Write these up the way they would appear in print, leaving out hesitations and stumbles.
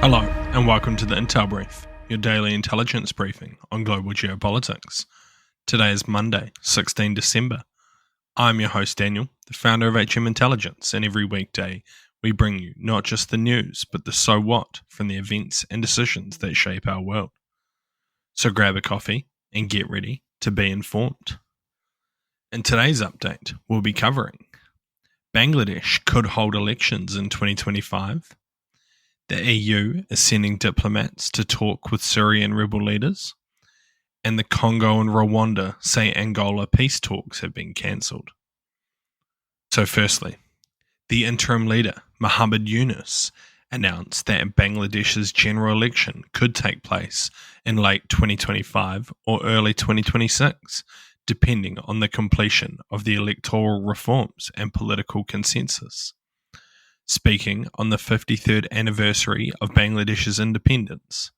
Hello, and welcome to the Intel Brief, your daily intelligence briefing on global geopolitics. Today is Monday, 16 December. I'm your host Daniel, the founder of HM Intelligence, and every weekday we bring you not just the news, but the so what from the events and decisions that shape our world. So grab a coffee and get ready to be informed. In today's update, we'll be covering Bangladesh could hold elections in 2025. The EU is sending diplomats to talk with Syrian rebel leaders, and the Congo and Rwanda say Angola peace talks have been cancelled. So firstly, the interim leader, Muhammad Yunus, announced that Bangladesh's general election could take place in late 2025 or early 2026, depending on the completion of the electoral reforms and political consensus. Speaking on the 53rd anniversary of Bangladesh's independence,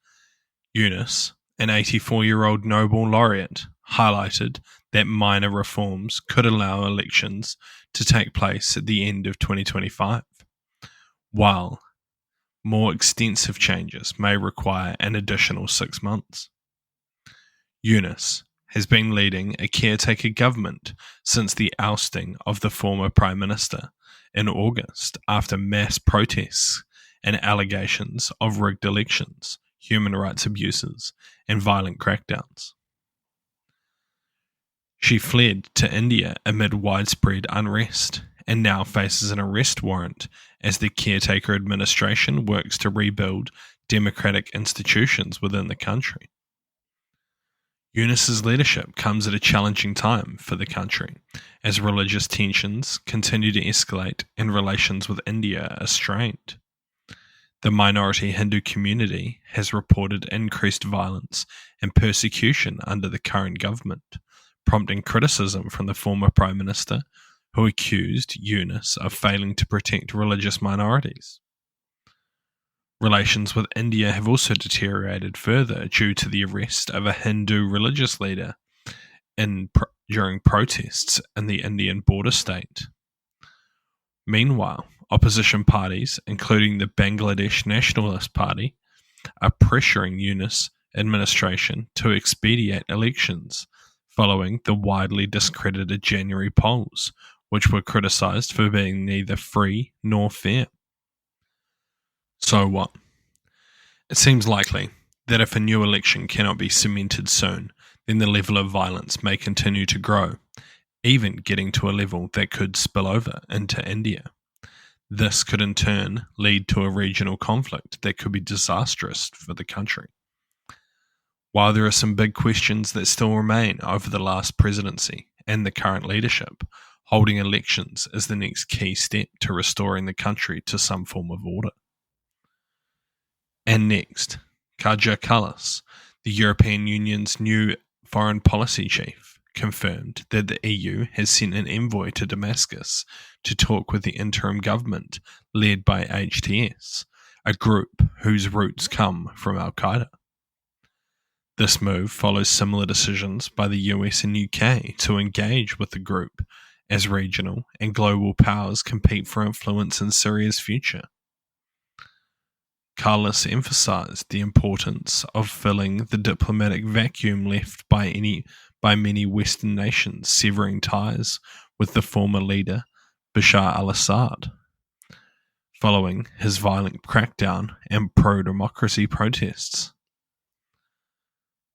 Yunus, an 84-year-old Nobel laureate, highlighted that minor reforms could allow elections to take place at the end of 2025, while more extensive changes may require an additional 6 months. Yunus has been leading a caretaker government since the ousting of the former Prime Minister in August after mass protests and allegations of rigged elections, human rights abuses, and violent crackdowns. She fled to India amid widespread unrest and now faces an arrest warrant as the caretaker administration works to rebuild democratic institutions within the country. Yunus's leadership comes at a challenging time for the country, as religious tensions continue to escalate and relations with India are strained. The minority Hindu community has reported increased violence and persecution under the current government, prompting criticism from the former Prime Minister, who accused Yunus of failing to protect religious minorities. Relations with India have also deteriorated further due to the arrest of a Hindu religious leader during protests in the Indian border state. Meanwhile, opposition parties, including the Bangladesh Nationalist Party, are pressuring Yunus administration to expedite elections following the widely discredited January polls, which were criticised for being neither free nor fair. So what? It seems likely that if a new election cannot be cemented soon, then the level of violence may continue to grow, even getting to a level that could spill over into India. This could in turn lead to a regional conflict that could be disastrous for the country. While there are some big questions that still remain over the last presidency and the current leadership, holding elections is the next key step to restoring the country to some form of order. And next, Kaja Kallas, the European Union's new foreign policy chief, confirmed that the EU has sent an envoy to Damascus to talk with the interim government led by HTS, a group whose roots come from Al-Qaeda. This move follows similar decisions by the US and UK to engage with the group as regional and global powers compete for influence in Syria's future. Kallas emphasized the importance of filling the diplomatic vacuum left by many Western nations severing ties with the former leader Bashar al-Assad, following his violent crackdown and pro-democracy protests.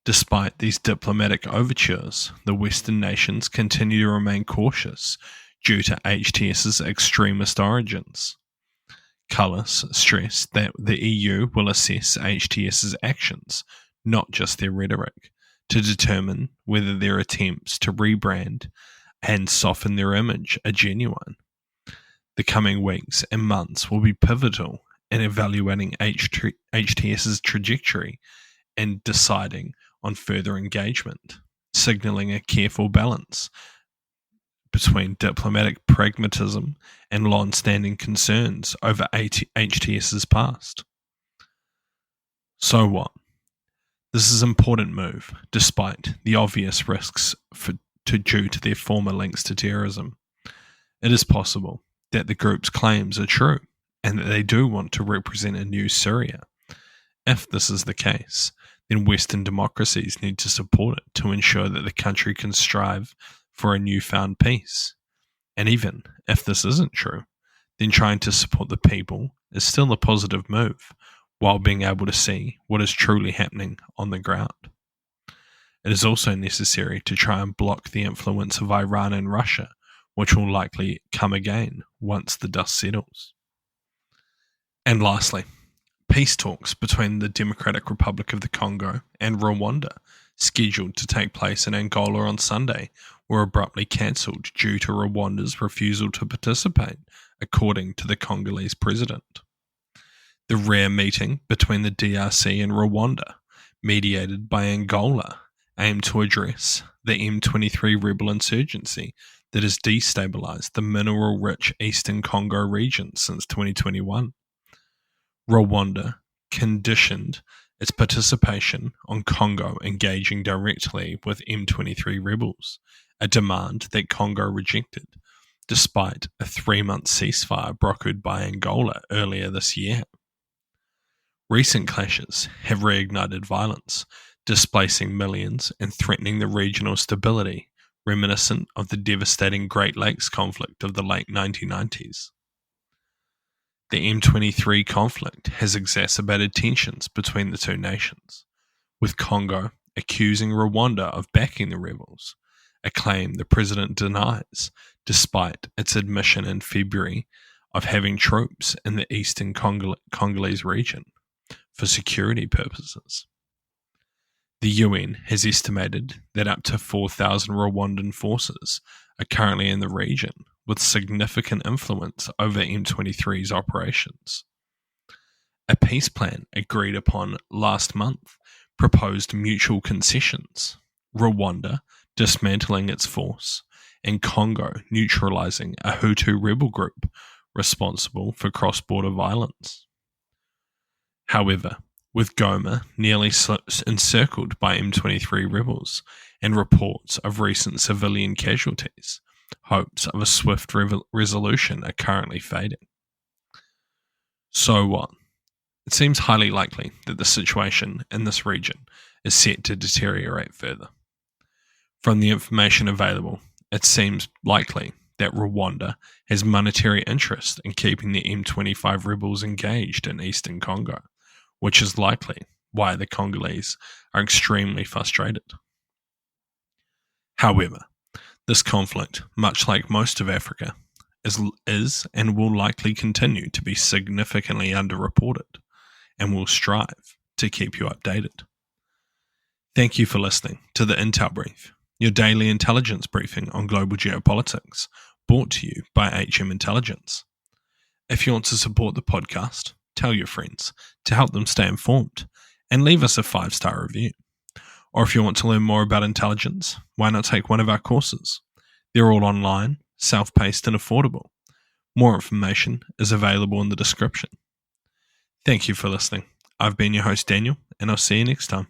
Despite these diplomatic overtures, the Western nations continue to remain cautious due to HTS's extremist origins. Kallas stressed that the EU will assess HTS's actions, not just their rhetoric, to determine whether their attempts to rebrand and soften their image are genuine. The coming weeks and months will be pivotal in evaluating HTS's trajectory and deciding on further engagement, signaling a careful balance between diplomatic pragmatism and long-standing concerns over HTS's past. So what? This is an important move, despite the obvious risks due to their former links to terrorism. It is possible that the group's claims are true and that they do want to represent a new Syria, If this is the case, then Western democracies need to support it to ensure that the country can strive for a newfound peace. And even if this isn't true, then trying to support the people is still a positive move, while being able to see what is truly happening on the ground. It is also necessary to try and block the influence of Iran and Russia, which will likely come again once the dust settles. And lastly, peace talks between the Democratic Republic of the Congo and Rwanda, scheduled to take place in Angola on Sunday, were abruptly cancelled due to Rwanda's refusal to participate, according to the Congolese president. The rare meeting between the DRC and Rwanda, mediated by Angola, aimed to address the M23 rebel insurgency that has destabilized the mineral-rich Eastern Congo region since 2021. Rwanda conditioned its participation on Congo engaging directly with M23 rebels, a demand that Congo rejected, despite a 3-month ceasefire brokered by Angola earlier this year. Recent clashes have reignited violence, displacing millions and threatening the regional stability reminiscent of the devastating Great Lakes conflict of the late 1990s. The M23 conflict has exacerbated tensions between the two nations, with Congo accusing Rwanda of backing the rebels, a claim the president denies despite its admission in February of having troops in the eastern Congolese region for security purposes. The UN has estimated that up to 4,000 Rwandan forces are currently in the region, with significant influence over M23's operations. A peace plan agreed upon last month proposed mutual concessions, Rwanda dismantling its force, and Congo neutralizing a Hutu rebel group responsible for cross-border violence. However, with Goma nearly encircled by M23 rebels and reports of recent civilian casualties, hopes of a swift resolution are currently fading. So what? It seems highly likely that the situation in this region is set to deteriorate further. From the information available, it seems likely that Rwanda has monetary interest in keeping the M25 rebels engaged in eastern Congo, which is likely why the Congolese are extremely frustrated. However, this conflict, much like most of Africa, is and will likely continue to be significantly underreported, and will strive to keep you updated. Thank you for listening to the Intel Brief, your daily intelligence briefing on global geopolitics, brought to you by HM Intelligence. If you want to support the podcast, tell your friends to help them stay informed, and leave us a 5-star review. Or if you want to learn more about intelligence, why not take one of our courses? They're all online, self-paced and affordable. More information is available in the description. Thank you for listening. I've been your host Daniel, and I'll see you next time.